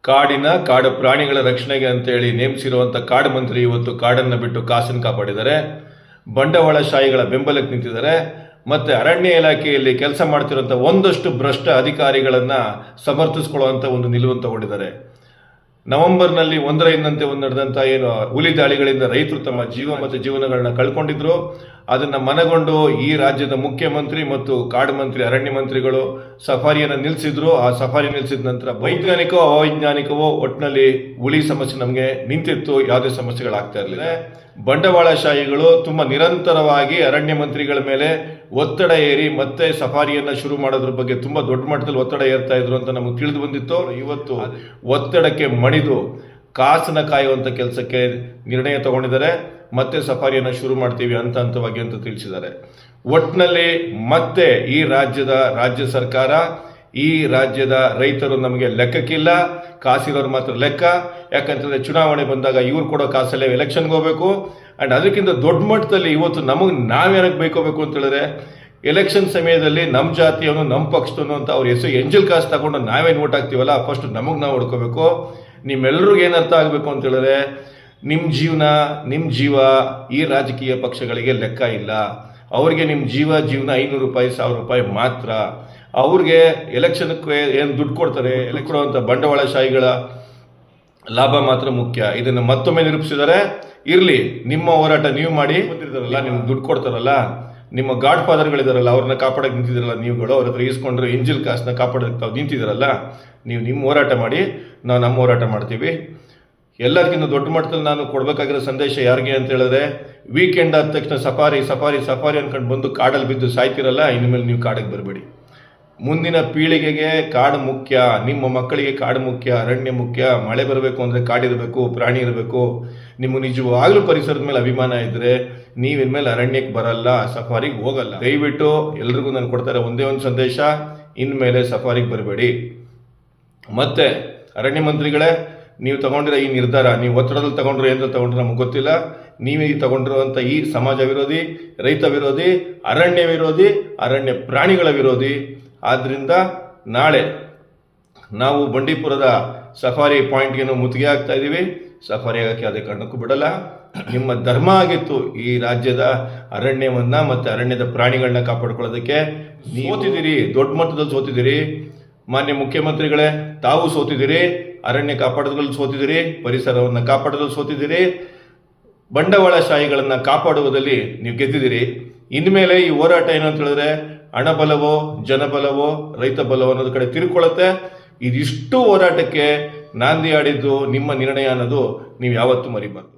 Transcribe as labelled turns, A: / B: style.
A: ಕಾಡು ಪ್ರಾಣಿಗಳ ರಕ್ಷಣೆಗೆ ಅಂತೇಳಿ ನೇಮಿಸಿರುವಂಥ ಕಾಡು ಮಂತ್ರಿ ಇವತ್ತು ಕಾಡನ್ನು ಬಿಟ್ಟು ಕಾಸನ್ನು ಕಾಪಾಡಿದ್ದಾರೆ. ಬಂಡವಾಳಶಾಹಿಗಳ ಬೆಂಬಲಕ್ಕೆ ನಿಂತಿದ್ದಾರೆ. ಮತ್ತು ಅರಣ್ಯ ಇಲಾಖೆಯಲ್ಲಿ ಕೆಲಸ ಮಾಡ್ತಿರುವಂಥ ಒಂದಷ್ಟು ಭ್ರಷ್ಟ ಅಧಿಕಾರಿಗಳನ್ನು ಸಮರ್ಥಿಸ್ಕೊಳ್ಳುವಂಥ ಒಂದು ನಿಲುವನ್ನು ತಗೊಂಡಿದ್ದಾರೆ. ನವೆಂಬರ್ನಲ್ಲಿ ಒಂದರಂತೆ ನಡೆದಂಥ ಏನು ಹುಲಿ ದಾಳಿಗಳಿಂದ ರೈತರು ತಮ್ಮ ಜೀವ ಮತ್ತು ಜೀವನಗಳನ್ನ ಕಳ್ಕೊಂಡಿದ್ರು. ಅದನ್ನು ಮನಗೊಂಡು ಈ ರಾಜ್ಯದ ಮುಖ್ಯಮಂತ್ರಿ ಮತ್ತು ಕಾಡು ಮಂತ್ರಿ ಅರಣ್ಯ ಮಂತ್ರಿಗಳು ಸಫಾರಿಯನ್ನು ನಿಲ್ಲಿಸಿದ್ರು. ಆ ಸಫಾರಿ ನಿಲ್ಲಿಸಿದ ನಂತರ ವೈಜ್ಞಾನಿಕವೋ ಅವೈಜ್ಞಾನಿಕವೋ ಒಟ್ಟಿನಲ್ಲಿ ಹುಲಿ ಸಮಸ್ಯೆ ನಮಗೆ ನಿಂತಿತ್ತು, ಯಾವುದೇ ಸಮಸ್ಯೆಗಳಾಗ್ತಾ ಇರಲಿಲ್ಲ. ಬಂಡವಾಳಶಾಹಿಗಳು ತುಂಬ ನಿರಂತರವಾಗಿ ಅರಣ್ಯ ಮಂತ್ರಿಗಳ ಮೇಲೆ ಒತ್ತಡ ಏರಿ ಮತ್ತೆ ಸಫಾರಿಯನ್ನು ಶುರು ಮಾಡೋದ್ರ ಬಗ್ಗೆ ತುಂಬ ದೊಡ್ಡ ಮಟ್ಟದಲ್ಲಿ ಒತ್ತಡ ಏರ್ತಾ ಇದ್ರು ಅಂತ ನಮಗೆ ತಿಳಿದು ಬಂದಿತ್ತು. ಇವತ್ತು ಒತ್ತಡಕ್ಕೆ ಮಣಿದು ಕಾಸನ್ನ ಕಾಯುವಂಥ ಕೆಲಸಕ್ಕೆ ನಿರ್ಣಯ ತಗೊಂಡಿದ್ದಾರೆ. ಮತ್ತೆ ಸಫಾರಿಯನ್ನು ಶುರು ಮಾಡ್ತೀವಿ ಹಂತವಾಗಿ ಅಂತ ತಿಳಿಸಿದ್ದಾರೆ. ಒಟ್ಟಿನಲ್ಲಿ ಮತ್ತೆ ಈ ರಾಜ್ಯ ಸರ್ಕಾರ, ಈ ರಾಜ್ಯದ ರೈತರು ನಮಗೆ ಲೆಕ್ಕಕ್ಕಿಲ್ಲ, ಕಾಸಿರೋರು ಮಾತ್ರ ಲೆಕ್ಕ. ಯಾಕಂತಂದರೆ ಚುನಾವಣೆ ಬಂದಾಗ ಇವ್ರು ಕೊಡೋ ಕಾಸಲ್ಲೇ ಎಲೆಕ್ಷನ್ಗೆ ಹೋಗಬೇಕು. ಆ್ಯಂಡ್ ಅದಕ್ಕಿಂತ ದೊಡ್ಡ ಮಟ್ಟದಲ್ಲಿ ಇವತ್ತು ನಮಗೆ ನಾವೇನಕ್ಕೆ ಬೇಕೋಬೇಕು ಅಂತ ಹೇಳಿದ್ರೆ, ಎಲೆಕ್ಷನ್ ಸಮಯದಲ್ಲಿ ನಮ್ಮ ಜಾತಿಯವನು ನಮ್ಮ ಪಕ್ಷದವನು ಅಂತ ಅವ್ರ ಹೆಸರು ಎಂಜಲ್ ಕಾಸು ತಗೊಂಡು ನಾವೇನು ಓಟ್ ಹಾಕ್ತೀವಲ್ಲ, ಫಸ್ಟ್ ನಮಗೆ ನಾವು ಹೊಡ್ಕೋಬೇಕು. ನಿಮ್ಮೆಲ್ಲರಿಗೂ ಏನು ಅರ್ಥ ಆಗಬೇಕು ಅಂತ ಹೇಳಿದ್ರೆ, ನಿಮ್ಮ ಜೀವ ಈ ರಾಜಕೀಯ ಪಕ್ಷಗಳಿಗೆ ಲೆಕ್ಕ ಇಲ್ಲ. ಅವ್ರಿಗೆ ನಿಮ್ಮ ಜೀವನ 500 ರೂಪಾಯಿ 1000 ರೂಪಾಯಿ ಮಾತ್ರ. ಅವ್ರಿಗೆ ಎಲೆಕ್ಷನ್ಗೆ ಏನು ದುಡ್ಡು ಕೊಡ್ತಾರೆ, ಕೊಡುವಂಥ ಬಂಡವಾಳಶಾಹಿಗಳ ಲಾಭ ಮಾತ್ರ ಮುಖ್ಯ. ಇದನ್ನು ಮತ್ತೊಮ್ಮೆ ನಿರೂಪಿಸಿದ್ದಾರೆ. ಇರಲಿ, ನಿಮ್ಮ ಹೋರಾಟ ನೀವು ಮಾಡಿ. ಬಂದಿರ್ತಾರಲ್ಲ, ನಿಮ್ಗೆ ದುಡ್ಡು ಕೊಡ್ತಾರಲ್ಲ, ನಿಮ್ಮ ಗಾಡ್ ಫಾದರ್ಗಳಿದಾರಲ್ಲ, ಅವ್ರನ್ನ ಕಾಪಾಡಕ್ಕೆ ನಿಂತಿದ್ದಾರಲ್ಲ ನೀವುಗಳು, ಅವ್ರ ಹತ್ರ ಈಸ್ಕೊಂಡ್ರೆ ಎಂಜಲ್ ಕಾಸನ್ನ ಕಾಪಾಡೋಕ್ಕೆ ತಾವು ನಿಂತಿದ್ದಾರಲ್ಲ, ನೀವು ನಿಮ್ಮ ಹೋರಾಟ ಮಾಡಿ, ನಾವು ನಮ್ಮ ಹೋರಾಟ ಮಾಡ್ತೀವಿ. ಎಲ್ಲರಿಗಿಂತ ದೊಡ್ಡ ಮಟ್ಟದಲ್ಲಿ ನಾನು ಕೊಡಬೇಕಾಗಿರೋ ಸಂದೇಶ ಯಾರಿಗೆ ಅಂತ ಹೇಳಿದ್ರೆ, ವೀಕೆಂಡ್ ಆದ ತಕ್ಷಣ ಸಫಾರಿ ಅನ್ಕೊಂಡು ಬಂದು ಕಾಡಲ್ಲಿ ಬಿದ್ದು ಸಾಯ್ತಿರಲ್ಲ, ಇನ್ಮೇಲೆ ನೀವು ಕಾಡಿಗೆ ಬರಬೇಡಿ. ಮುಂದಿನ ಪೀಳಿಗೆಗೆ ಕಾಡು ಮುಖ್ಯ, ನಿಮ್ಮ ಮಕ್ಕಳಿಗೆ ಕಾಡು ಮುಖ್ಯ, ಅರಣ್ಯ ಮುಖ್ಯ. ಮಳೆ ಬರಬೇಕು ಅಂದರೆ ಕಾಡಿರಬೇಕು, ಪ್ರಾಣಿ ಇರಬೇಕು. ನಿಮಗೆ ನಿಜವಾಗ್ಲೂ ಪರಿಸರದ ಮೇಲೆ ಅಭಿಮಾನ ಇದ್ದರೆ ನೀವು ಇನ್ಮೇಲೆ ಅರಣ್ಯಕ್ಕೆ ಬರಲ್ಲ, ಸಫಾರಿಗೆ ಹೋಗಲ್ಲ. ದಯವಿಟ್ಟು ಎಲ್ರಿಗೂ ನಾನು ಕೊಡ್ತಾರೆ ಒಂದೇ ಒಂದು ಸಂದೇಶ, ಇನ್ಮೇಲೆ ಸಫಾರಿಗೆ ಬರಬೇಡಿ. ಮತ್ತೆ ಅರಣ್ಯ ಮಂತ್ರಿಗಳೇ, ನೀವು ತಗೊಂಡಿರೋ ಈ ನಿರ್ಧಾರ, ನೀವು ಒತ್ತಡದಲ್ಲಿ ತಗೊಂಡ್ರು ಏನಾದ್ರು ತಗೊಂಡ್ರೆ ನಮಗೆ ಗೊತ್ತಿಲ್ಲ. ನೀವೇ ತಗೊಂಡಿರುವಂಥ ಈ ಸಮಾಜ ವಿರೋಧಿ, ರೈತ ವಿರೋಧಿ, ಅರಣ್ಯ ವಿರೋಧಿ, ಅರಣ್ಯ ಪ್ರಾಣಿಗಳ ವಿರೋಧಿ. ಆದ್ದರಿಂದ ನಾಳೆ ನಾವು ಬಂಡೀಪುರದ ಸಫಾರಿ ಪಾಯಿಂಟ್ಗೆ ಮುತ್ತಿಗೆ ಆಗ್ತಾ ಇದ್ದೀವಿ. ಸಫಾರಿ ಆಗೋಕ್ಕೆ ಯಾವುದೇ ಕಾರಣಕ್ಕೂ ಬಿಡಲ್ಲ. ನಿಮ್ಮ ಧರ್ಮ ಆಗಿತ್ತು ಈ ರಾಜ್ಯದ ಅರಣ್ಯವನ್ನು ಮತ್ತು ಅರಣ್ಯದ ಪ್ರಾಣಿಗಳನ್ನ ಕಾಪಾಡ್ಕೊಳ್ಳೋದಕ್ಕೆ. ಸೋತಿದ್ದೀರಿ, ದೊಡ್ಡ ಮಟ್ಟದಲ್ಲಿ ಸೋತಿದ್ದೀರಿ. ಮಾನ್ಯ ಮುಖ್ಯಮಂತ್ರಿಗಳೇ, ತಾವು ಸೋತಿದ್ದೀರಿ. ಅರಣ್ಯ ಕಾಪಾಡೋದ್ರಲ್ಲಿ ಸೋತಿದ್ದೀರಿ, ಪರಿಸರವನ್ನು ಕಾಪಾಡೋದ್ರಲ್ಲಿ ಸೋತಿದ್ದೀರಿ, ಬಂಡವಾಳಶಾಹಿಗಳನ್ನು ಕಾಪಾಡುವುದರಲ್ಲಿ ನೀವು ಗೆದ್ದಿದ್ದೀರಿ. ಇನ್ಮೇಲೆ ಈ ಹೋರಾಟ ಏನಂತ ಹೇಳಿದ್ರೆ, ಹಣಬಲವೋ ಜನಬಲವೋ ರೈತ ಬಲವೋ ಅನ್ನೋದು ಕಡೆ ತಿರ್ಕೊಳ್ಳುತ್ತೆ. ಇದಿಷ್ಟು ಹೋರಾಟಕ್ಕೆ ನಾಂದಿ ಆಡಿದ್ದು ನಿಮ್ಮ ನಿರ್ಣಯ ಅನ್ನೋದು ನೀವು ಯಾವತ್ತೂ ಮರಿಬಾರ್ದು.